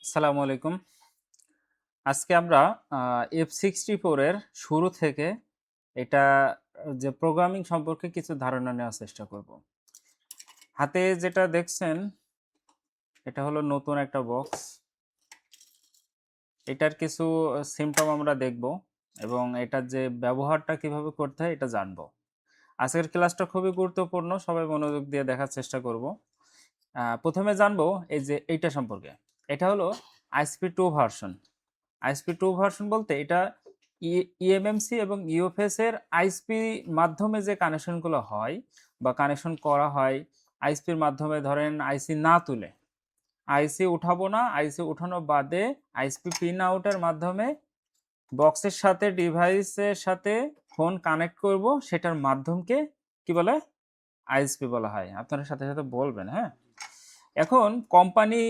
আসসালামু আলাইকুম। আজকে আমরা F64 এর শুরু থেকে এটা যে প্রোগ্রামিং সম্পর্কে কিছু ধারণা নেওয়ার চেষ্টা করব। হাতে যেটা দেখছেন এটা হলো নতুন একটা বক্স। এটার কিছু সিম্পটম আমরা দেখব এবং এটার যে ব্যবহারটা কিভাবে করতে হয় এটা জানব। আজকের ক্লাসটা খুবই গুরুত্বপূর্ণ, সবাই মনোযোগ দিয়ে দেখার চেষ্টা করব। প্রথমে জানবো এই যে এইটা সম্পর্কে। এটা হলো ISP2 ভার্সন। ISP2 ভার্সন বলতে এটা ইএমএমসি এবং ইউএফএস এর আইএসপি মাধ্যমে যে কানেকশনগুলো হয় বা কানেকশন করা হয় আইএসপির মাধ্যমে, ধরেন আইসি না তুলে, আইসি উঠাবো না, আইসি উঠানো বাদে আইএসপি পিন আউটের মাধ্যমে বক্সের সাথে ডিভাইসের সাথে ফোন কানেক্ট করব, সেটার মাধ্যমকে কি বলে? আইএসপি বলা হয়। আপনারা সাথে সাথে বলবেন, হ্যাঁ। এখন কোম্পানি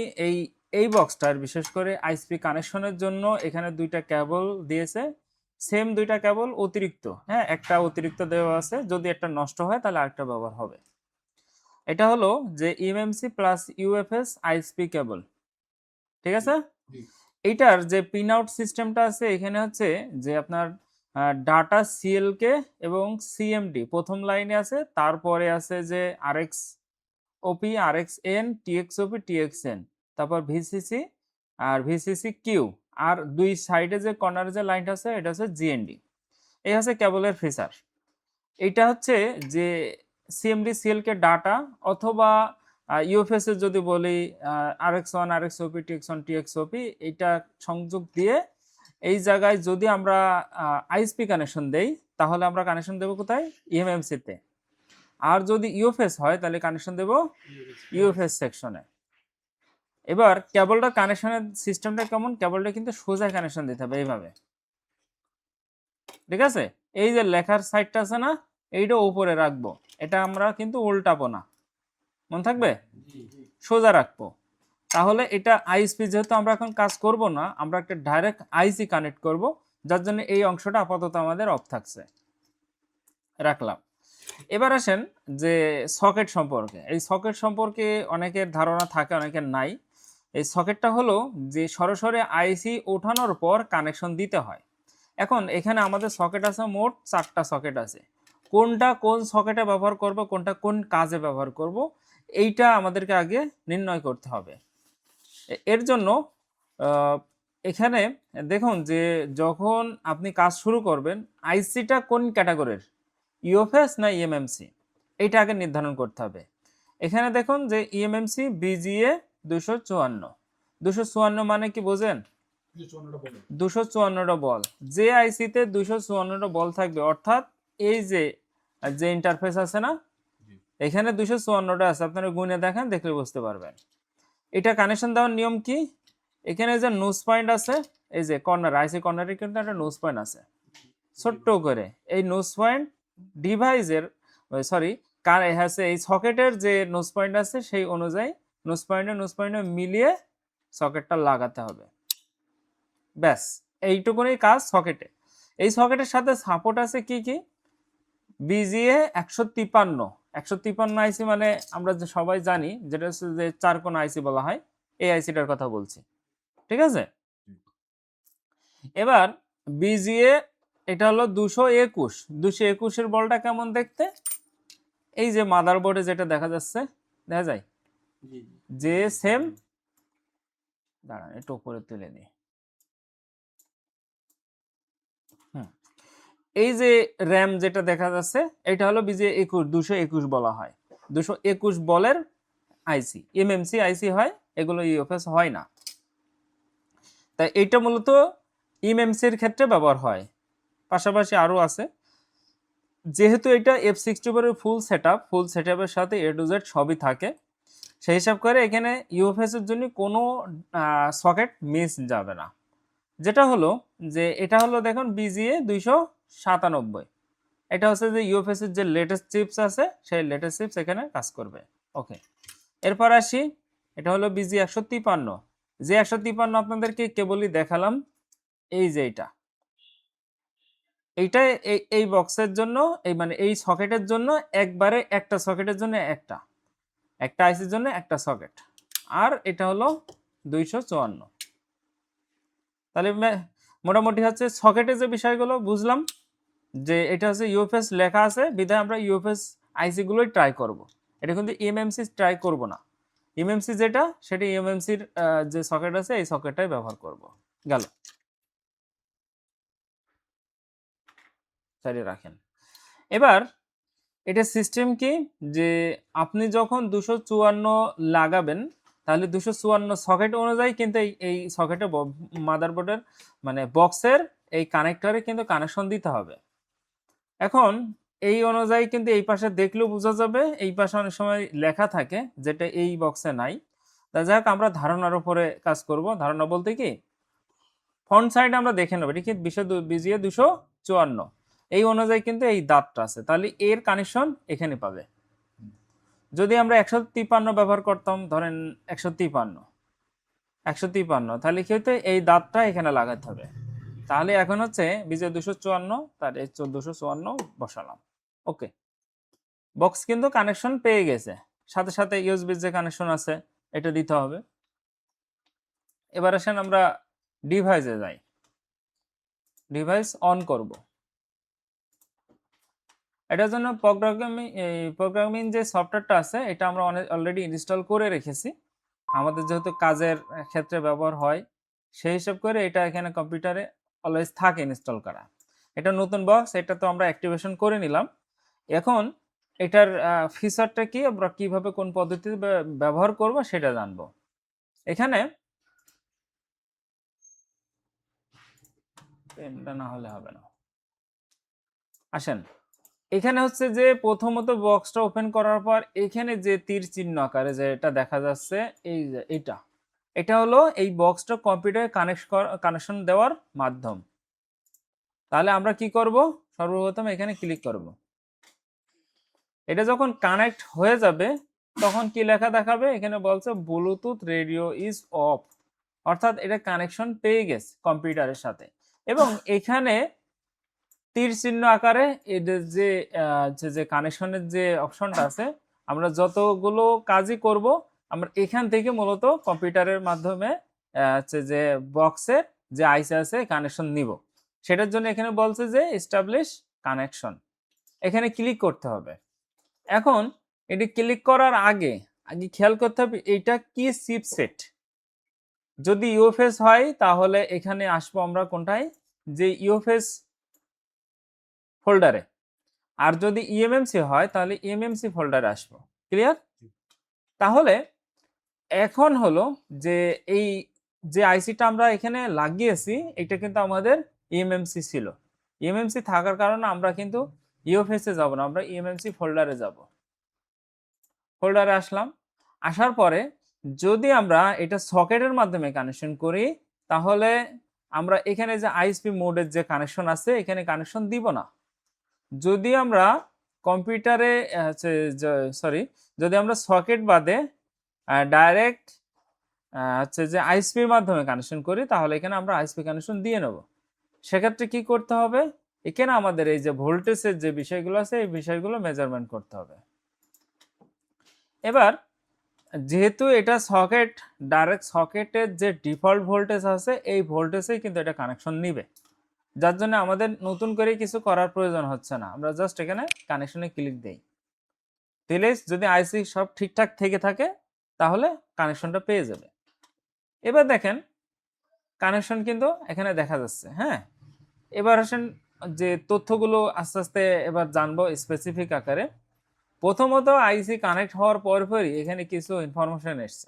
এই বক্সটার বিশেষ করে আইএসপি কানেকশনের জন্য এখানে দুইটা কেবল দিয়েছে, সেম দুইটা কেবল অতিরিক্ত, হ্যাঁ, একটা অতিরিক্ত দেওয়া আছে, যদি একটা নষ্ট হয় তাহলে আরেকটা ব্যবহার হবে। এটা হলো যে ইএমএমসি প্লাস ইউএফএস আইএসপি কেবল, ঠিক আছে। এইটার যে পিন আউট সিস্টেমটা আছে এখানে হচ্ছে যে আপনার ডাটা সিএলকে এবং সিএমডি প্রথম লাইনে আছে, তারপরে আছে যে আরএক্স ওপি, আরএক্সএন, টিএক্সওপি, টিএক্সএন, তারপর ভিসিসি আর ভিসিসি কিউ, আর দুই সাইডে যে কর্নারে যে লাইনটা আছে এটা হচ্ছে জিএনডি। এই হচ্ছে কেবলের ফিচার। এইটা হচ্ছে যে সিএমডি সিএলকে ডাটা, অথবা ইউএফএস এর যদি বলি আরএক্স1, আরএক্সওপি, টিএক্স1, টিএক্সওপি, এইটা সংযোগ দিয়ে এই জায়গায় যদি আমরা আইএসপি কানেকশন দেই তাহলে আমরা কানেকশন দেবো কোথায়? ইএমএমসি তে। আর যদি ইউএফএস হয় তাহলে কানেকশন দেব ইউএফএস সেকশনে। এবার কেবলটা কানেকশনের সিস্টেমটা কেমন? কেবলটা কিন্তু সোজা কানেকশন দিতে হবে এইভাবে, ঠিক আছে। এই যে লেখার সাইডটা আছে না, এইটা উপরে রাখবো, এটা আমরা কিন্তু উল্টাবো না, মনে থাকবে, সোজা রাখবো। তাহলে এটা আইএসপি যেহেতু আমরা এখন কাজ করব না, আমরা একটা ডাইরেক্ট আইসি কানেক্ট করব, যার জন্য এই অংশটা আপাতত আমাদের অফ থাকছে, রাখলাম। এবার আসেন যে সকেট সম্পর্কে। এই সকেট সম্পর্কে অনেকের ধারণা থাকে, অনেকের নাই। এই সকেটটা হলো যে সরাসরি আইসি ওঠানোর পর কানেকশন দিতে হয়। এখন এখানে আমাদের সকেট আছে মোট 4টা সকেট আছে। কোনটা কোন সকেটে ব্যবহার করব, কোনটা কোন কাজে ব্যবহার করব, এইটা আমাদেরকে আগে নির্ণয় করতে হবে। এর জন্য এখানে দেখুন যে যখন আপনি কাজ শুরু করবেন, আইসিটা কোন ক্যাটাগরির, ইউএফএস না ইএমএমসি, এইটা আগে নির্ধারণ করতে হবে। এখানে দেখুন যে ইএমএমসি বিজিএ 254। 254 মানে কি বোঝেন? 254টা বল। যে আইসিতে 254টা বল থাকবে, অর্থাৎ এই যে যে ইন্টারফেস আছে না, এখানে 254টা আছে, আপনারা গুণে দেখেন, দেখলে বুঝতে পারবেন। এটা কানেকশন দেওয়ার নিয়ম কি? এখানে যে নোজ পয়েন্ট আছে, এই যে কর্নার, আইসি কর্নারে কিন্তু একটা নোজ পয়েন্ট আছে ছোট্ট করে। এই নোজ পয়েন্ট ডিভাইসের সরি কার হচ্ছে এই সকেটের যে নোজ পয়েন্ট আছে সেই অনুযায়ী নোজ পয়েন্টে মিলিয়ে সকেটটা লাগাতে হবে, ব্যাস এইটুকুনই কাজ সকেটে। এই সকেটের সাথে সাপোর্ট আছে কি কি? বিজিএ 153 আইসি, মানে আমরা যে সবাই জানি যেটা হচ্ছে যে 4 কোণ আইসি বলা হয়, এই আইসিটার কথা বলছি, ঠিক আছে। এবার বিজিএ এটা হলো 221 এর বলটা কেমন দেখতে? এই যে মাদারবোর্ডে যেটা দেখা যাচ্ছে, দেখা যায় যে সেম, দাঁড়ান একটু উপরে তুলে নিই। এই যে র্যাম যেটা দেখা যাচ্ছে এটা হলো বিজিএ 221 বলা হয়। 221 বলের আইসি, এমএমসি আইসি হয়, এগুলো ইউএফএস হয় না। তাই এইটা মূলত এমএমসির ক্ষেত্রে ব্যবহার হয়, পাশাপাশি আরও আছে। যেহেতু এটা F64 এর ফুল সেটআপের সাথে A to Z সবই থাকে, সেই হিসাব করে এখানে ইউএফএস এর জন্য কোনো সকেট মিস যাবে না। যেটা হলো যে এটা হলো দেখুন বিজিএ 297, এটা হচ্ছে যে ইউএফএস এর যে লেটেস্ট চিপস আছে সেই লেটেস্ট চিপস এখানে কাজ করবে। ওকে, এরপর আসি, এটা হলো বিজি 153। যে 153 আপনাদেরকে কেবলই দেখালাম, এই যে এইটা এই বক্সের জন্য, এই মানে এই সকেটের জন্য একবারে একটা সকেটের জন্য একটা আইসির জন্য একটা সকেট। আর এটা হলো 254। তাহলে মোটামুটি হচ্ছে সকেটে যে বিষয়গুলো বুঝলাম যে এটা হচ্ছে ইউএফএস লেখা আছে, বিধায় আমরা ইউএফএস আইসি গুলোই ট্রাই করব। এটা কিন্তু এমএমসি ট্রাই করব না। এমএমসি যেটা সেটা এমএমসির যে সকেট আছে এই সকেটটাই ব্যবহার করব। গেল, চালিয়ে রাখেন। এবার এটা সিস্টেম কি, যে আপনি যখন 254 লাগাবেন তাহলে 254 সকেট অনুযায়ী কিন্তু এই সকেটে মাদারবোর্ডের মানে বক্সের এই কানেক্টরে কিন্তু কানেকশন দিতে হবে। এখন এই অনুযায়ী কিন্তু এই পাশে দেখলেও বোঝা যাবে, এই পাশে অনেক সময় লেখা থাকে যেটা এই বক্সে নাই। তা যাই হোক, আমরা ধারণার উপরে কাজ করব। ধারণা বলতে কি, ফ্রন্ট সাইড আমরা দেখে নেব, এটা কি বিজিএ 254 এই অনুযায়ী কিন্তু এই দাঁতটা আছে, তাহলে এর কানেকশন এখানে পাবে। যদি আমরা 153 ব্যবহার করতাম, ধরেন 153 তাহলে কি হতো, এই দাঁতটা এখানে লাগাতে হবে। তাহলে এখন হচ্ছে বিজে 254, তার 1454 বসালাম। ওকে, বক্স কিন্তু কানেকশন পেয়ে গেছে, সাথে সাথে ইউএসবি যে কানেকশন আছে এটা দিতে হবে। এবার আসেন আমরা ডিভাইসে যাই, ডিভাইস অন করব। এটার জন্য প্রোগ্রামিং যে সফটওয়্যারটা আছে এটা আমরা অলরেডি ইনস্টল করে রেখেছি, আমাদের যেহেতু কাজের ক্ষেত্রে ব্যবহার হয় সেই হিসাব করে এটা এখানে কম্পিউটারে অলওয়েজ থাকে ইনস্টল করা। এটা নতুন বক্স, এটা তো আমরা অ্যাক্টিভেশন করে নিলাম। এখন এটার ফিচারটা কি, আমরা কিভাবে কোন পদ্ধতিতে ব্যবহার করব সেটা জানবো। এখানে পেনটা না হলে হবে না, আসেন। এখানে হচ্ছে যে প্রথমত বক্সটা ওপেন করার পর এখানে যে তীর চিহ্ন আকারে যে এটা দেখা যাচ্ছে, এই যে এটা হলো এই বক্সটা কম্পিউটারে কানেকশন দেওয়ার মাধ্যম। তাহলে আমরা কি করব, সর্বপ্রথম এখানে ক্লিক করব। এটা যখন কানেক্ট হয়ে যাবে তখন কি লেখা দেখাবে, এখানে বলছে ব্লুটুথ রেডিও ইজ অফ, অর্থাৎ এটা কানেকশন পেয়ে গেছে কম্পিউটারের সাথে। এবং এখানে তীর চিহ্ন আকারে এদের যে কানেকশনের যে অপশনটা আছে, আমরা যতগুলো কাজই করব আমরা এখান থেকে মূলত কম্পিউটারের মাধ্যমে হচ্ছে যে বক্সের যে আইসি আছে কানেকশন নিব। সেটার জন্য এখানে বলছে যে এস্টাবলিশ কানেকশন, এখানে ক্লিক করতে হবে। এখন এটি ক্লিক করার আগে আগে খেয়াল করতে হবে এটা কি চিপসেট। যদি ইউএফএস হয় তাহলে এখানে আসবো আমরা কোনটায়, যে ইউএফএস ফোল্ডারে। আর যদি ইএমএমসি হয় তাহলে ইএমএমসি ফোল্ডারে আসবো। ক্লিয়ার? তাহলে এখন হলো যে এই যে আইসিটা আমরা এখানে লাগিয়েছি এটা কিন্তু আমাদের ইএমএমসি ছিল। ইএমএমসি থাকার কারণে আমরা কিন্তু ইউএফএস এ যাব না, আমরা ইএমএমসি ফোল্ডারে যাব। ফোল্ডারে আসলাম, আসার পরে যদি আমরা এটা সকেটের মাধ্যমে কানেকশন করি তাহলে আমরা এখানে যে আইএসপি মোডের যে কানেকশন আছে এখানে কানেকশন দিব না। যদি আমরা কম্পিউটারে যদি আমরা সকেট বাদে ডাইরেক্ট হচ্ছে যে আইএসপির মাধ্যমে কানেকশন করি তাহলে এখানে আমরা আইএসপি কানেকশন দিয়ে নেব। সেক্ষেত্রে কি করতে হবে, এখানে আমাদের এই যে ভোল্টেজের যে বিষয়গুলো আছে এই বিষয়গুলো মেজারমেন্ট করতে হবে। এবার যেহেতু এটা সকেট, ডাইরেক্ট সকেটের যে ডিফল্ট ভোল্টেজ আছে এই ভোল্টেজেই কিন্তু এটা কানেকশন নিবে, যার জন্য আমাদের নতুন করে কিছু করার প্রয়োজন হচ্ছে না, আমরা জাস্ট এখানে কানেকশনে ক্লিক দেই, দিলে যদি আইসি সব ঠিকঠাক থেকে থাকে তাহলে কানেকশনটা পেয়ে যাবে। এবার দেখেন কানেকশন কিন্তু এখানে দেখা যাচ্ছে। হ্যাঁ, এবার আসেন যে তথ্যগুলো আস্তে আস্তে এবার জানবো স্পেসিফিক আকারে। প্রথমত আইসি কানেক্ট হওয়ার পরপরই এখানে কিছু ইনফরমেশন এসছে,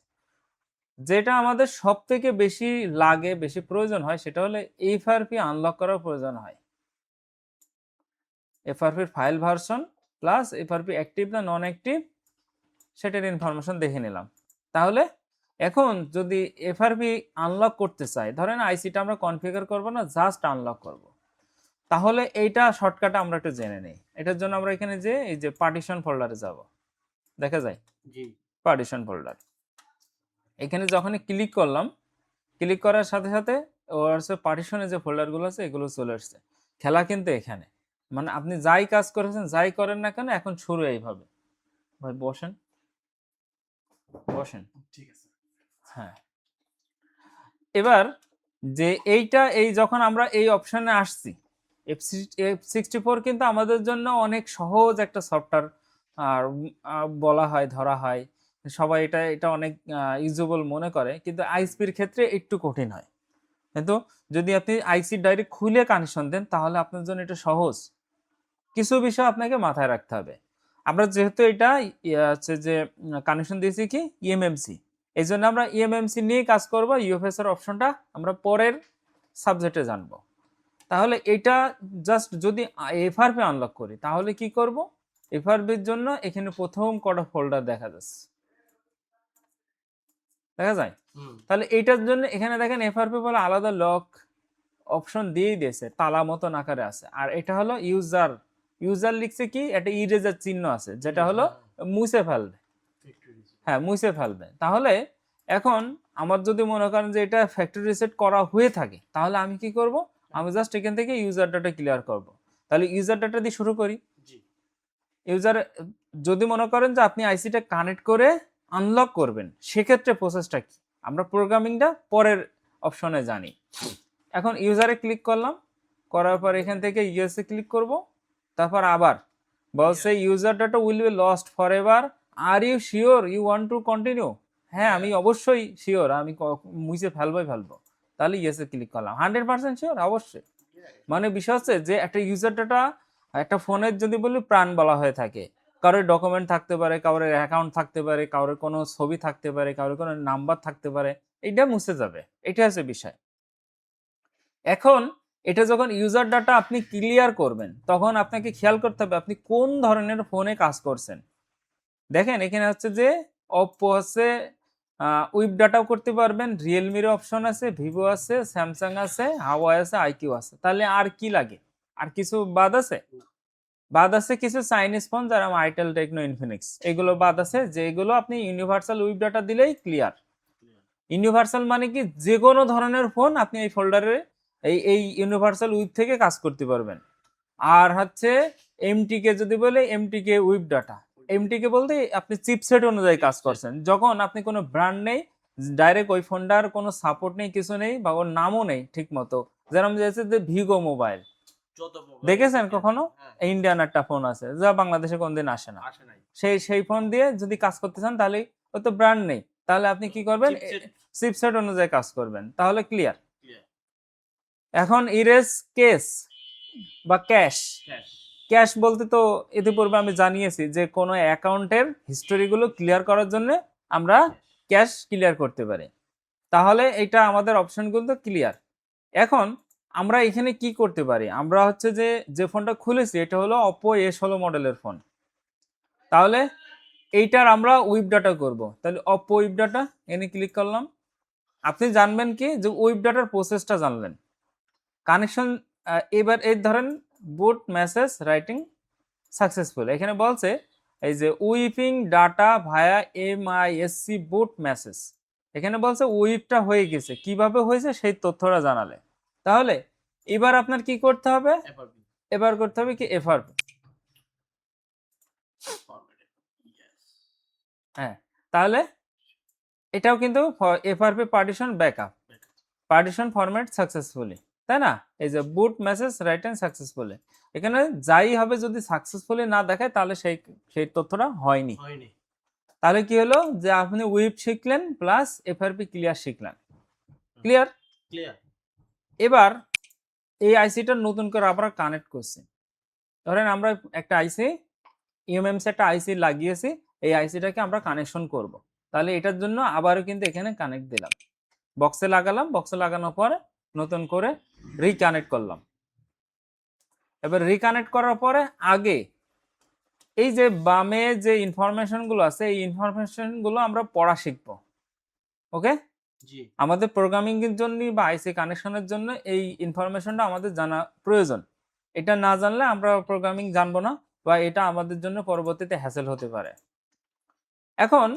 যেটা আমাদের সব থেকে বেশি লাগে, বেশি প্রয়োজন হয় সেটা হলো এফআরপি আনলক করার প্রয়োজন হয়। এফআরপির file version plus FRP active না নন অ্যাক্টিভ সেটার ইনফরমেশন দেখে নিলাম। তাহলে এখন যদি এফআরপি আনলক করতে চাই, ধরেন আইসিটা আমরা কনফিগার করব না, জাস্ট আনলক করব, তাহলে এইটা শর্টকাট আমরা একটু জেনে নেই। এটার জন্য আমরা এখানে যে এই যে পার্টিশন ফোল্ডারে যাব, দেখা যায় জি পার্টিশন ফোল্ডার, এখানে যখন ক্লিক করলাম ক্লিক করার সাথে সাথে পার্টিশনে যে ফোল্ডারগুলো আছে এগুলো চলে আসছে। খেলা কিন্তু এখানে, মানে আপনি যাই কাজ করেছেন যাই করেন না কেন এখন শুরু এইভাবে। ভাই বসেন বসেন, ঠিক আছে। হ্যাঁ, এবার যে এইটা এই যখন আমরা এই অপশনে আসছি, F64 কিন্তু আমাদের জন্য অনেক সহজ একটা সফটওয়্যার আর বলা হয়, ধরা হয়, সবাই এটা এটা অনেক ইউজেবল মনে করে, কিন্তু আইএসপির ক্ষেত্রে একটু কঠিন হয়। কিন্তু যদি আপনি আইসি ডাইরেক্ট খুলে কানেকশন দেন তাহলে আপনার জন্য এটা সহজ। কিছু বিষয় আপনাকে মাথায় রাখতে হবে। আমরা যেহেতু এটা হচ্ছে যে কানেকশন দিয়েছি কি ইএমএমসি, এই জন্য আমরা ইএমএমসি নিয়ে কাজ করব। ইউএফএস এর অপশনটা আমরা পরের সাবজেক্টে জানবো। তাহলে এটা জাস্ট যদি এফআরপি আনলক করি তাহলে কি করব, এফআরপির জন্য এখানে প্রথম কটা ফোল্ডার দেখা যাচ্ছে, দেখা যায়। তাহলে এইটার জন্য এখানে দেখেন এফআরপি বলে আলাদা লক অপশন দিয়েই দিয়েছে, তালা মতন আকারে আছে। আর এটা হলো ইউজার, ইউজার লিখছে কি একটা ইরেজার চিহ্ন আছে, যেটা হলো মুছে ফেলবে। হ্যাঁ, মুছে ফেলবে। তাহলে এখন আমার যদি মনে করেন যে এটা ফ্যাক্টরি রিসেট করা হয়ে থাকে তাহলে আমি কি করব, আমি জাস্ট এখান থেকে ইউজার ডাটা ক্লিয়ার করব। তাহলে ইউজার ডাটা দিয়ে শুরু করি। ইউজার যদি মনে করেন যে আপনি আইসিটা কানেক্ট করে আনলক করবেন, সেক্ষেত্রে প্রসেসটা কি আমরা প্রোগ্রামিংটা পরের অপশনে জানি। এখন ইউজারে ক্লিক করলাম, করার পর এখান থেকে ইউএসএ ক্লিক করব, তারপর আবার বলছে user data will be lost forever, are you sure you want to continue? হ্যাঁ, আমি অবশ্যই শিওর, আমি মুছে ফেলবো। তাহলে ইয়েসে ক্লিক করলাম। 100% শিওর? অবশ্যই। মানে বিষয় হচ্ছে যে একটা ইউজার ডাটা একটা ফোনের যদি বলি প্রাণ বলা হয়ে থাকে, কারোর ডকুমেন্ট থাকতে পারে, কারোর অ্যাকাউন্ট থাকতে পারে, কারোর কোনো ছবি থাকতে পারে, কারোর কোনো নাম্বার থাকতে পারে, এটা মুছে যাবে, এটা হচ্ছে বিষয়। এখন এটা যখন ইউজার ডাটা আপনি ক্লিয়ার করবেন তখন আপনাকে খেয়াল করতে হবে আপনি কোন ধরনের ফোনে কাজ করছেন। দেখেন এখানে হচ্ছে যে অপো আছে, উইপ ডাটাও করতে পারবেন, রিয়েলমির অপশন আছে, ভিভো আছে, স্যামসাং আছে, হাওয়াই আছে, আইকিউ আছে। তাহলে আর কি লাগে? আর কিছু বাদ আছে? বাদ আছে কিছু চাইনিজ ফোন, যারা আইটেল, টেকনো, ইনফিনিক্স, এগুলো বাদ আছে, যেগুলো আপনি ইউনিভার্সাল উইপ ডাটা দিলেই ক্লিয়ার। ইউনিভার্সাল মানে কি যে কোনো ধরনের ফোন আপনি এই ফোল্ডারে এই ইউনিভার্সাল উইপ থেকে কাজ করতে পারবেন। আর হচ্ছে এমটিকে যদি বলে, এমটিকে উইপ ডাটা, এমটিকে বলতে আপনি চিপসেট অনুযায়ী কাজ করছেন, যখন আপনি কোনো ব্র্যান্ড নেই, ডাইরেক্ট ওই ফোনটার কোনো সাপোর্ট নেই, কিছু নেই, বা ওর নামও নেই ঠিক মতো, যেরকম যে ভিগো মোবাইল দেখেছেন কখনো? ইন্ডিয়ান একটা ফোন আছে যা বাংলাদেশে কোনদিন আসে না, সেই ফোন দিয়ে যদি কাজ করতে চান তাহলে ও তো ব্র্যান্ড নেই, তাহলে আপনি কি করবেন, চিপসেট অনুযায়ী কাজ করবেন, তাহলে ক্লিয়ার। এখন ইরেজ কেস বা ক্যাশ, ক্যাশ বলতে তো ইতিপূর্বে আমি জানিয়েছি যে কোনো অ্যাকাউন্টের হিস্টোরিগুলো ক্লিয়ার করার জন্য আমরা ক্যাশ ক্লিয়ার করতে পারি। তাহলে এটা আমাদের অপশনগুলো তো ক্লিয়ার। এখন আমরা এখানে কি করতে পারি, আমরা হচ্ছে যে ফোনটা খুলেছি এটা হলো অপো A16 মডেলের ফোন, তাহলে এইটার আমরা উইপ ডাটা করব। তাহলে অপো উইপ ডাটা এনে ক্লিক করলাম। আপনি জানবেন কি যে উইপ ডাটার প্রসেসটা জানলেন, কানেকশন এবার এই ধরেন বুট মেসেজ রাইটিং সাকসেসফুল, এখানে বলছে এই যে উইপিং ডাটা ভায়া MISC বুট মেসেজ, এখানে বলছে উইপটা হয়ে গেছে, কিভাবে হয়েছে সেই তথ্যটা জানালে। তাহলে এবার আপনার কি করতে হবে, এবার করতে হবে কি এফআরপি। হ্যাঁ, তাহলে এটাও কিন্তু FRP partition backup, partition format successfully, তাই না? এই যে বুট মেসেজ রাইটেন সাকসেসফুলি, এখানে যাই হবে যদি সাকসেসফুলি না দেখায় তাহলে সেই তথ্যটা হয়নি। তাহলে কি হলো যে আপনি উইপ শিখলেন প্লাস এফআরপি ক্লিয়ার শিখলেন। ক্লিয়ার? এবার এই আইসিটা নতুন করে আবার কানেক্ট করছি। ধরেন আমরা একটা আইসি ইএমএমসি একটা আইসি লাগিয়েছি, এই আইসিটাকে আমরা কানেকশন করব। তাহলে এটার জন্য আবারও কিন্তু এখানে কানেক্ট দিলাম, বক্সে লাগালাম, বক্সে লাগানোর পরে নতুন করে রিকানেক্ট করলাম। এবার রিকানেক্ট করার পরে আগে এই যে বামে যে ইনফরমেশনগুলো আছে এই ইনফরমেশনগুলো আমরা পড়া শিখবো। ওকে, আমাদের প্রোগ্রামিং এর জন্য বা আইসি কানেকশনের জন্য এই ইনফরমেশনটা আমাদের জানা প্রয়োজন। এটা না জানলে আমরা প্রোগ্রামিং জানবো না, বা এটা আমাদের জন্য পরবর্তীতে হ্যাসেল হতে পারে। এখন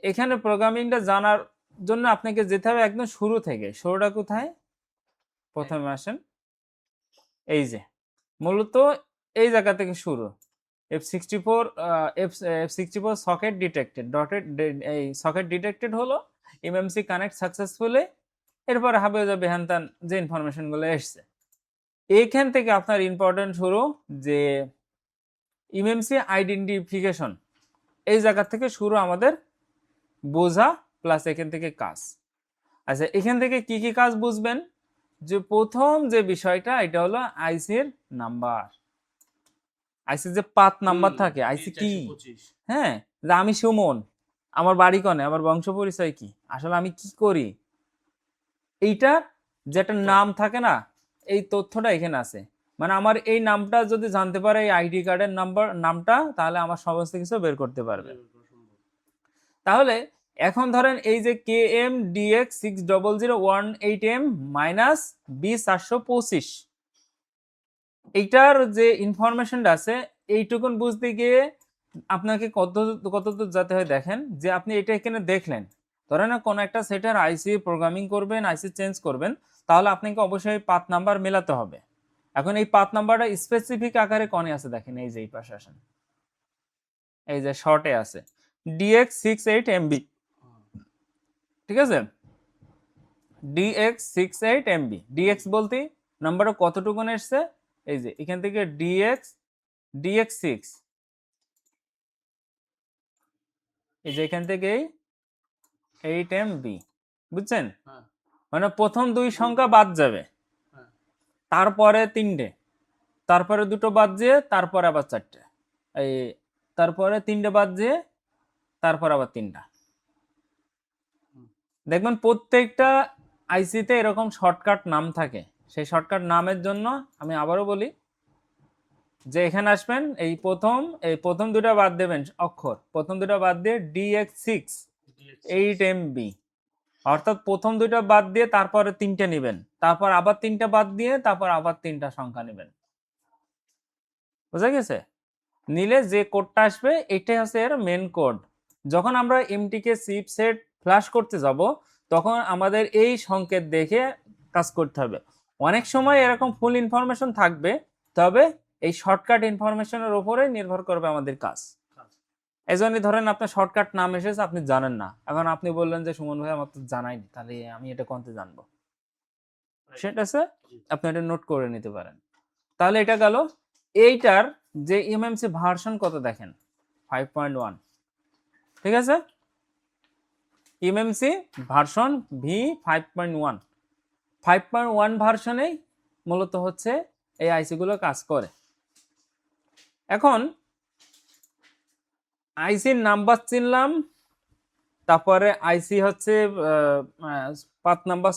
এখানে প্রোগ্রামিংটা জানার জন্য আপনাকে যেতে হবে একদম শুরু থেকে। শুরুটা কোথায়? প্রথমে আসেন, এই যে মূলত এই জায়গা থেকে শুরু, F64 সকেট ডিটেক্টেড, ডটেড এই সকেট ডিটেক্টেড হলো এমএমসি কানেক্ট সাকসেসফুলি এরপরে হাবিয়ে যাবে হ্যান ত্যান যে ইনফরমেশনগুলো এসছে। এইখান থেকে আপনার ইম্পর্টেন্ট শুরু যে ইএমএমসি আইডেন্টিফিকেশন, এই জায়গা থেকে শুরু আমাদের বোঝা প্লাস এখান থেকে কাজ। আচ্ছা, এখান থেকে কি কি কাজ বুঝবেন? যে প্রথম যে বিষয়টা এটা হলো আইসির নাম্বার। আইসি যে পাত নাম্বার থাকে, আইসি কি, হ্যাঁ, যে আমি সুমন, আমার বাড়ি কনে, আমার বংশ পরিচয় কি, আসলে আমি কি করি, এইটা যেটা নাম থাকে না, এই তথ্যটা এখানে আছে। মানে আমার এই নামটা যদি জানতে পারে, এই আইডি কার্ডের নামটা, তাহলে আমার সমস্ত কিছু বের করতে পারবে। তাহলে এখন ধরেন এই যে KMDX600118M -B425, এইটার যে ইনফরমেশনটা আছে এইটুকুন বুঝতে গিয়ে আপনাকে কতদূর যেতে হয় দেখেন। যে আপনি এটা এখানে দেখলেন, ধরেন কোন একটা সেটের আইসি প্রোগ্রামিং করবেন, আইসি চেঞ্জ করবেন, তাহলে আপনাকে অবশ্যই পাথ নাম্বার মেলাতে হবে। এখন এই পাথ নাম্বারটা স্পেসিফিক আকারে কোনে আছে দেখেন, এই যে এই পাশে আসেন, এই যে শর্টে আছে DX68MB, ঠিক আছে, DX68MB। DX বলতে নাম্বারটা কতটুকুন এসছে, এই যে এখান থেকে DX6, এই যে এখান থেকে 8MB, বুঝছেন? মানে প্রথম দুই সংখ্যা বাদ যাবে, তারপরে তিনটে, তারপরে দুটো বাদ দিয়ে তারপরে আবার চারটে, এই তারপরে তিনটে বাদ দিয়ে তারপর আবার তিনটা। দেখবেন প্রত্যেকটা আইসিতে এরকম শর্টকাট নাম থাকে। সেই শর্টকাট নামের জন্য আমি আবারও বলি যে এখানে আসবেন, এই প্রথম দুটো বাদ দেবেন অক্ষর, প্রথম দুটো বাদ দিয়ে DX6 8MB, অর্থাৎ প্রথম দুটো বাদ দিয়ে তারপরে তিনটে নেবেন, তারপর আবার তিনটা বাদ দিয়ে তারপর আবার তিনটা সংখ্যা নেবেন। বুঝা গেছে? নিলে যে কোডটা আসবে এটাই হচ্ছে এর মেন কোড। যখন আমরা এমটিকে চিপসেট ফ্ল্যাশ করতে যাব, তখন আমাদের এই সংকেত দেখে কাজ করতে হবে। অনেক সময় এরকম ফুল ইনফরমেশন থাকবে, তবে এই শর্টকাট ইনফরমেশনের উপরে নির্ভর করবে আমাদের কাজ। এই জন্যই ধরেন আপনার শর্টকাট নাম এসেছে, আপনি জানেন না, এখন আপনি বললেন যে সুমন ভাই আমার তো জানাইনি, তাহলে আমি এটা কোনতে জানবো? সেটা আছে, আপনি এটা নোট করে নিতে পারেন। তাহলে এটা গেল। এইটার যে এমএমসি ভার্সন কত দেখেন, 5.1, ঠিক আছে, এমএমসি ভার্সন V5.1, 5.1 ভার্সনেই মূলত হচ্ছে এই আইসি গুলো কাজ করে। এখন আইসির নাম্বার চিনলাম, তারপরে আইসি হচ্ছে পাথ নাম্বার,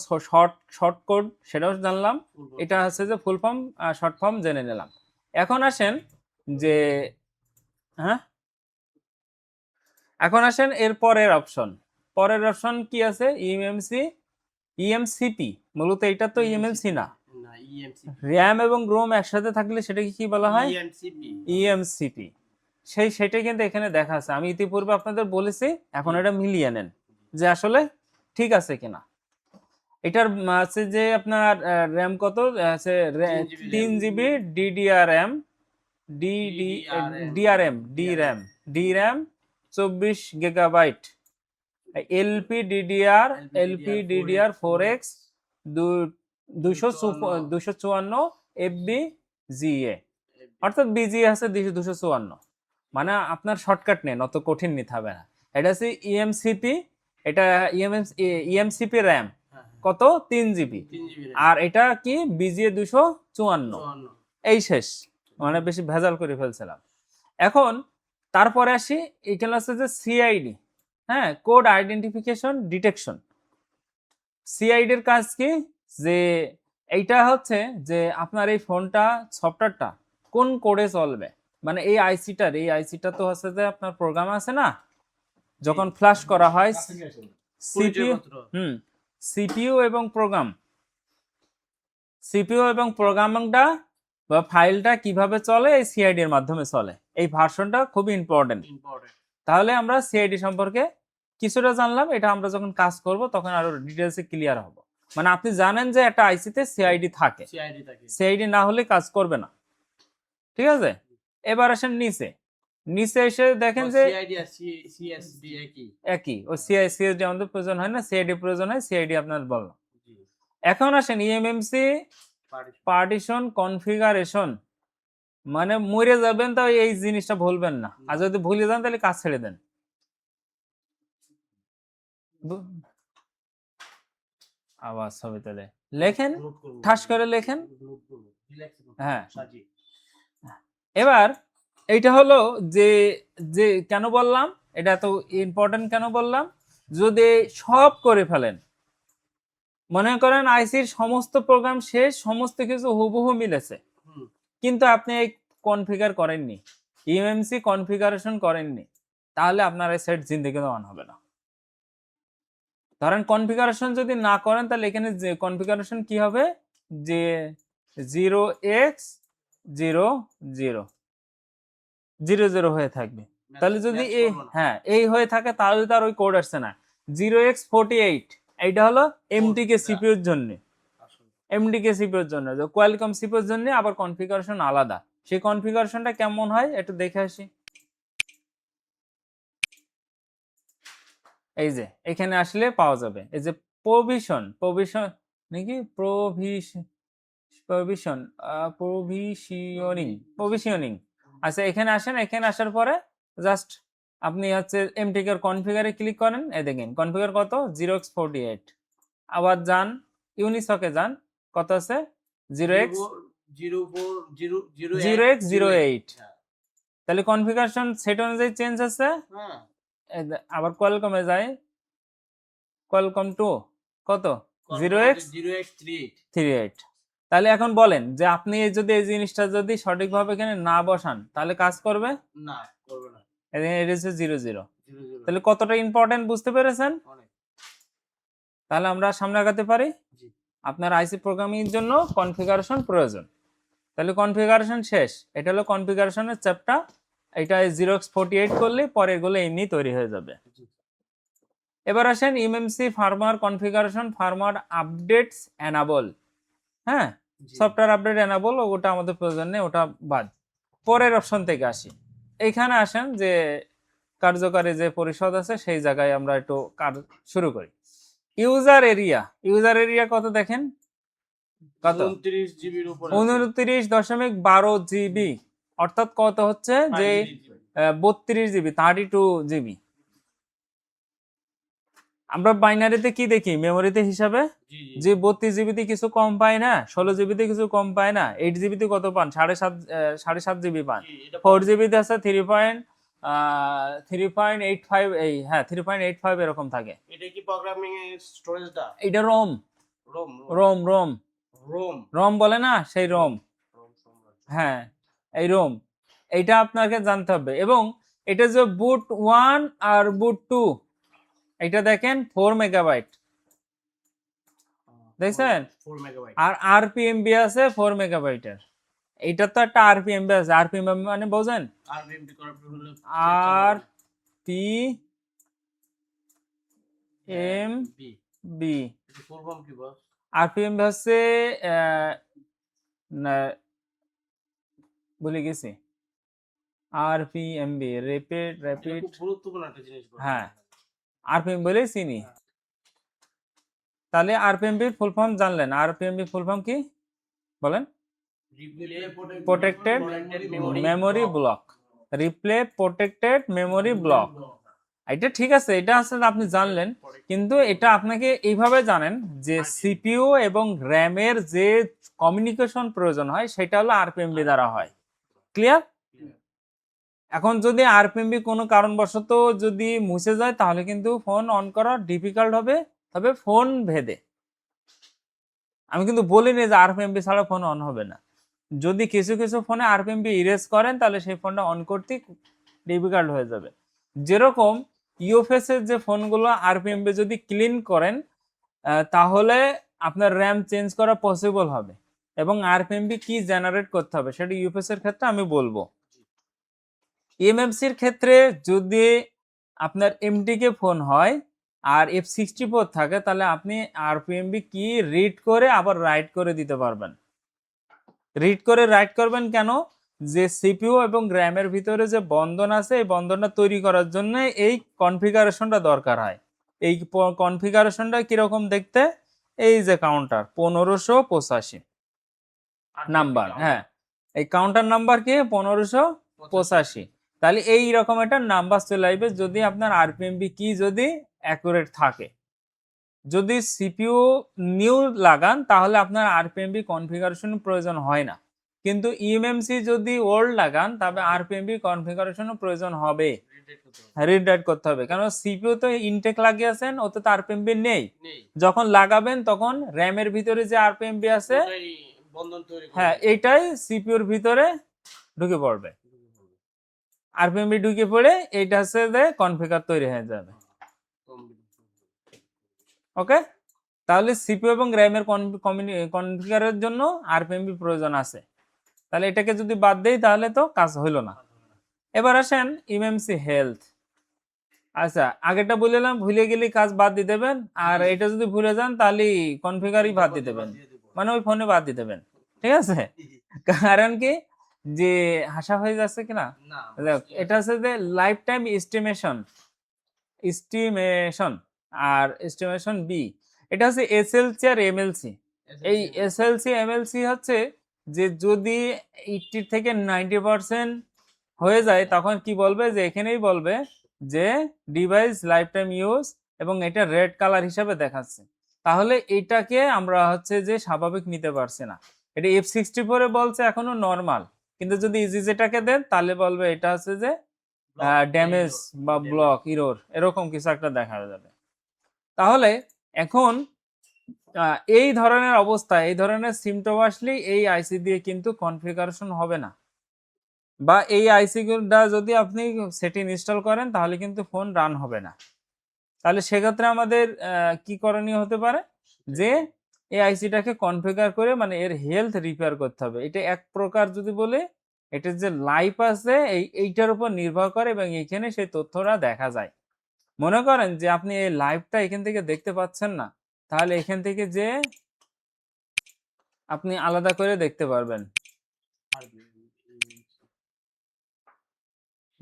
শর্ট কোড সেটাও জানলাম, এটা হচ্ছে যে ফুল ফর্ম শর্ট ফর্ম জেনে নিলাম। এখন আসেন যে হ্যাঁ, এখন আসেন এর পরের অপশন কি আছে, ইএমসিপি। মূলত এটা তো ইএমএলসি না, র্যাম এবং রোম একসাথে থাকলে সেটাকে কি বলা হয়, ইএমসিপি। সেটাই কিন্তু এখানে দেখা আছে। আমি ইতিপূর্বে আপনাদের বলেছি, এখন এটা মিলিয়ে নেন যে আসলে ঠিক আছে কিনা। এটার আছে যে আপনার র্যাম কত আছে, 3GB DDRM, DRAM 24 gigabyte, LPDDR4X 254 FBGA, অর্থাৎ বিজিএ আছে 254। মানে আপনার শর্টকাট নেন, অত কঠিন নিতে হবে না। এটা হচ্ছে ইএমসিপি, এটা ইএমসিপি র্যাম কত 3GB, আর এটা কি বিজিএ 254, এই শেষ। মানে বেশি ভেজাল করে ফেলছিলাম। এখন তারপরে আসি, এখানে আছে যে সিআইডি, হ্যাঁ, কোড আইডেন্টিফিকেশন ডিটেকশন। সিআইডি এর কাজ কি, যে এইটা হচ্ছে যে আপনার এই ফোনটা সফটওয়্যারটা কোন কোডে চলবে। মানে এই আইসিটা তো হচ্ছে যে আপনার প্রোগ্রাম আছে না, যখন ফ্ল্যাশ করা হয় সিপিইউ এবং প্রোগ্রামিংটা বা ফাইলটা কিভাবে চলে, এই সিআইডি এর মাধ্যমে চলে। এই ভার্সনটা খুবই ইম্পর্টেন্ট। তাহলে আমরা সিআইডি সম্পর্কে কিছুটা জানলাম, এটা আমরা যখন কাজ করব তখন আরো ডিটেইলসে ক্লিয়ার হব। মানে আপনি জানেন যে একটা আইসিতে সিআইডি থাকে, সিআইডি না হলে কাজ করবে না, ঠিক আছে। এবার আসেন নিচে এসে দেখেন যে একই, ও সিআইডি আমাদের প্রয়োজন হয় না, সিআইডি প্রয়োজন হয়, সিআইডি আপনার বললাম। এখন আসেন ইএমএমসি পার্টিশন কনফিগারেশন, মানে মরে যাবেন তো এই জিনিসটা ভুলবেন না, আর যদি ভুলে যান তাহলে কাজ ছেড়ে দেন। আওয়াজ হবে তাহলে লেখেন, ঠাস করে লেখেন। হ্যাঁ, এবার এইটা হলো যে যে কেন বললাম এটা তো ইম্পর্টেন্ট, কেন বললাম, যদি সব করে ফেলেন, মনে করেন আইসির সমস্ত প্রোগ্রাম শেষ, সমস্ত কিছু হুবহু মিলেছে, কিন্তু আপনি এই কনফিগার করেননি, ইএমএমসি কনফিগারেশন করেননি, তাহলে আপনার এই সেট জিন্দেগি অন হবে না। ধরেন কনফিগারেশন যদি না করেন তাহলে এখানে যে কনফিগারেশন কি হবে, যে 0x00 হয়ে থাকবে। তাহলে যদি হ্যাঁ এই হয়ে থাকে তাহলে তার ওই কোড আসছে না। 0x48 এইটা হলো এমডিকে সিপিইউর জন্য, এমডিকে সিপিইউর জন্য, কোয়ালকম সিপিইউর জন্য আবার কনফিগারেশন আলাদা। সেই কনফিগারেশনটা কেমন হয় একটু দেখে আসি। এই যে এখানে আসলে পাওয়া যাবে, এই যে প্রভিশন নাকি প্রভিশনিং। আচ্ছা এখানে আসেন, এখানে আসার পরে জাস্ট আপনি হচ্ছে এমটিকে কনফিগারে ক্লিক করেন, এই দেখেন কনফিগার কত 0x48। আবার যান ইউনিসকে যান, কত আছে 0x08। তাহলে কনফিগারেশন সেট অনুযায়ী চেঞ্জ আছে। আবার কোয়ালকমে যায়, কোয়ালকম 2 কত 0x38। তাহলে এখন বলেন যে আপনি যদি এই জিনিসটা যদি সঠিকভাবে এখানে না বসান তাহলে কাজ করবে না, করবে না। এটা হচ্ছে 00। তাহলে কতটা ইম্পর্টেন্ট বুঝতে পেরেছেন? তাহলে আমরা সামনে আগাতে পারি। আপনার আইসি প্রোগ্রামিং এর জন্য কনফিগারেশন প্রয়োজন। তাহলে কনফিগারেশন শেষ, এটা হলো কনফিগারেশনের চ্যাপ্টার। এটা 0x48 করলে পরে এগুলো এমনি তৈরি হয়ে যাবে। এবার আসেন eMMC farmer configuration, farmer updates enable. হ্যাঁ, সফটওয়্যার আপডেট এনাবল, ওটা আমাদের প্রয়োজন নেই, ওটা বাদ। পরের অপশন থেকে আসি, এইখানে আসেন যে কার্যকারী যে পরিষদ আছে সেই জায়গায় আমরা একটু কাজ শুরু করি। ইউজার এরিয়া কত দেখেন, কত 29.12 জিবি, অর্থাৎ কত হচ্ছে যে 32 জিবি, 32 জিবি। আমরা বাইনারিতে কি দেখি মেমোরিতে হিসাবে, যে 32 জিবিতে কিছু কম পায় না, 16 জিবিতে কিছু কম পায় না, 8 জিবিতে কত পান 7.5 জিবি পান, 4 জিবিতে আছে 3.85, এই হ্যাঁ 3.85 এরকম থাকে। এটা কি প্রোগ্রামিং এর স্টোরেজটা? এটা রোম রোম বলে না, সেই রোম। হ্যাঁ এই রোম, এইটা আপনাকে জানতে হবে। এবং এটা যে বুট 1 আর বুট 2, এটা দেখেন 4 মেগাবাইট, দেখছেন? আর আরপিএমবি আছে 4 মেগাবাইটের। এইটা তো একটা আরপিএমবি আছে, আরপিএমবি মানে বোঝেন, আরপিএমবি। আরপিএমবি হচ্ছে ভুলে গেছি, আরপিএমবি র্যাপিড গুরুত্বপূর্ণ একটা জিনিস। হ্যাঁ আরপিএম বলে চিনি। তাহলে আরপিএমবি ফুল ফর্ম জানলেন, আরপিএমবি ফুল ফর্ম কি বলেন? Protected memory block, reply protected memory block. এটা ঠিক আছে, এটা আসলে আপনি জানলেন, কিন্তু এটা আপনাকে এইভাবে জানেন যে সিপিইউ এবং র্যামের যে কমিউনিকেশন প্রয়োজন হয় সেটা হলো আরপিএমবি দ্বারা হয়। ক্লিয়ার? এখন যদি আরপিএমবি কোনো কারণবশত যদি মুছে যায় তাহলে কিন্তু ফোন অন করা ডিফিকাল্ট হবে, তবে ফোন ভেদে। আমি কিন্তু বলিনি যে আরপিএমবি ছাড়া ফোন অন হবে না। যদি কিছু কিছু ফোনে আরপিএমবি ইরেজ করেন তাহলে সেই ফোনটা অন করতে ডিফিকাল্ট হয়ে যাবে। যেরকম ইউএফএস এর যে ফোনগুলো আরপিএমবি যদি ক্লিন করেন তাহলে আপনার র্যাম চেঞ্জ করা পসিবল হবে, এবং আরপিএমবি কি জেনারেট করতে হবে সেটা ইউএফএস এর ক্ষেত্রে আমি বলবো। ইএমএমসির ক্ষেত্রে যদি আপনার এমডিকে ফোন হয় আর F64 থাকে তাহলে আপনি আরপিএমবি কি রিড করে আবার রাইট করে দিতে পারবেন। রিড করে রাইট করবেন কেন? যে সিপিইউ এবং র্যামের ভিতরে যে বন্ধন আছে এই বন্ধনটা তৈরি করার জন্য এই কনফিগারেশনটা দরকার হয়। এই কনফিগারেশনটা কিরকম দেখতে, এই যে কাউন্টার 1585 নাম্বার, হ্যাঁ এই কাউন্টার নাম্বার কি 1585। তাহলে এই রকম একটা নাম্বার চলে আসবে যদি আপনার আরপিএমবি কি যদি অ্যাকুরেট থাকে। যদি সিপিইউ নিউ লাগান তাহলে আপনার আরপিএমবি কনফিগারেশন প্রয়োজন হয় না, কিন্তু ইএমএমসি যদি ওল্ড লাগান তবে আরপিএমবি কনফিগারেশনও প্রয়োজন হবে, রিড রাইট করতে হবে। কারণ সিপিইউ তো ইনটেক লাগিয়েছেন, ওতে তো আরপিএমবি নেই। যখন লাগাবেন তখন র্যামের ভিতরে যে আরপিএমবি আছে হ্যাঁ এইটাই সিপিইউর ভিতরে ঢুকে পড়বে, আরপিএমবি ঢুকে পড়ে এইটা হচ্ছে যে কনফিগার তৈরি হয়ে যাবে। ওকে, তাহলে সিপিইউ এবং র্যামের কনফিগারের জন্য আরপিএমবি প্রয়োজন আছে। তাহলে এটাকে যদি বাদ দেই তাহলে তো কাজ হইলো না। এবার আসেন ইএমএমসি হেলথ। আচ্ছা, আগেরটা বললাম ভুলে গেলে কাজ বাদ দিয়ে দেবেন, আর এটা যদি ভুলে যান তাহলে কনফিগারই বাদ দিয়ে দেবেন, মানে ওই ফোনে বাদ দিয়ে দেবেন, ঠিক আছে? কারণ কি যে হাসা হয়ে যাচ্ছে কিনা, এটা হচ্ছে যে লাইফ টাইম এস্টিমেশন আর এস্টিমেশন বি, এটা হচ্ছে এসএলসি আর এমএলসি। এই এসএলসি এমএলসি হচ্ছে যে যদি 80 থেকে 90% হয়ে যায় তখন কি বলবে, যে এখানেই বলবে যে ডিভাইস লাইফ টাইম ইউজ, এবং এটা রেড কালার হিসাবে দেখাচ্ছে। তাহলে এটাকে আমরা হচ্ছে যে স্বাভাবিক নিতে পারছি না, এটা F64 বলছে এখনো নরমাল, কিন্তু যদি ইজিজেটাকে দেন তাহলে বলবে এটা হচ্ছে যে ড্যামেজ বা ব্লক ইরোর এরকম কিছু একটা দেখা যাবে। তাহলে এখন এই ধরনের অবস্থা, এই ধরনের সিমটম আসলে এই আইসি দিয়ে কিন্তু কনফিগারেশন হবে না, বা এই আইসিটা যদি আপনি সেটিং ইনস্টল করেন তাহলে কিন্তু ফোন রান হবে না। তাহলে সেক্ষেত্রে আমাদের কি করণীয় হতে পারে, যে এই আইসিটাকে কনফিগার করে মানে এর হেলথ রিপেয়ার করতে হবে। এটা এক প্রকার যদি বলে এটার যে লাইফ আছে এইটার উপর নির্ভর করে, এবং এখানে সেই তথ্যটা দেখা যায়। মনে করেন যে আপনি এই লাইভটা এখান থেকে দেখতে পাচ্ছেন না, তাহলে এখান থেকে যে আপনি আলাদা করে দেখতে পারবেন।